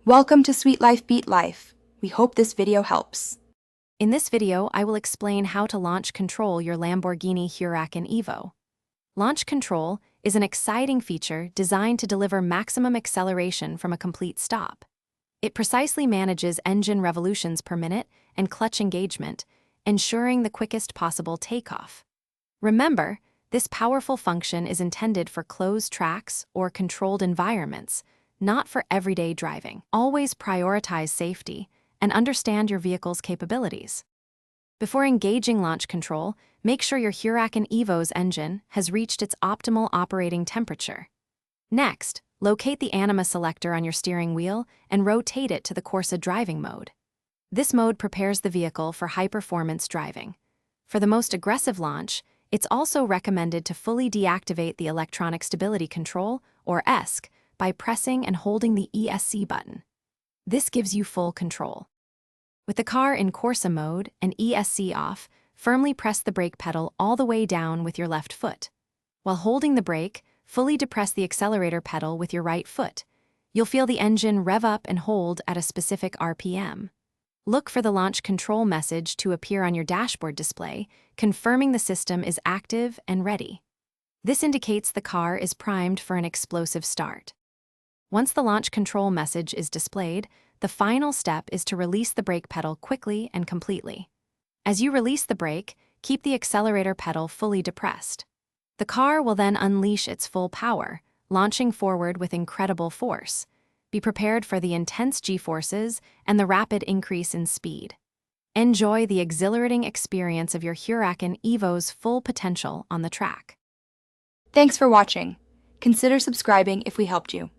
Welcome to Sweet Life Beat Life. We hope this video helps. In this video, I will explain how to launch control your Lamborghini Huracan Evo. Launch control is an exciting feature designed to deliver maximum acceleration from a complete stop. It precisely manages engine revolutions per minute and clutch engagement, ensuring the quickest possible takeoff. Remember, this powerful function is intended for closed tracks or controlled environments, not for everyday driving. Always prioritize safety and understand your vehicle's capabilities. Before engaging launch control, make sure your Huracan Evo's engine has reached its optimal operating temperature. Next, locate the anima selector on your steering wheel and rotate it to the Corsa driving mode. This mode prepares the vehicle for high-performance driving. For the most aggressive launch, it's also recommended to fully deactivate the electronic stability control, or ESC, by pressing and holding the ESC button. This gives you full control. With the car in Corsa mode and ESC off, firmly press the brake pedal all the way down with your left foot. While holding the brake, fully depress the accelerator pedal with your right foot. You'll feel the engine rev up and hold at a specific RPM. Look for the launch control message to appear on your dashboard display, confirming the system is active and ready. This indicates the car is primed for an explosive start. Once the launch control message is displayed, the final step is to release the brake pedal quickly and completely. As you release the brake, keep the accelerator pedal fully depressed. The car will then unleash its full power, launching forward with incredible force. Be prepared for the intense G-forces and the rapid increase in speed. Enjoy the exhilarating experience of your Huracan Evo's full potential on the track. Thanks for watching. Consider subscribing if we helped you.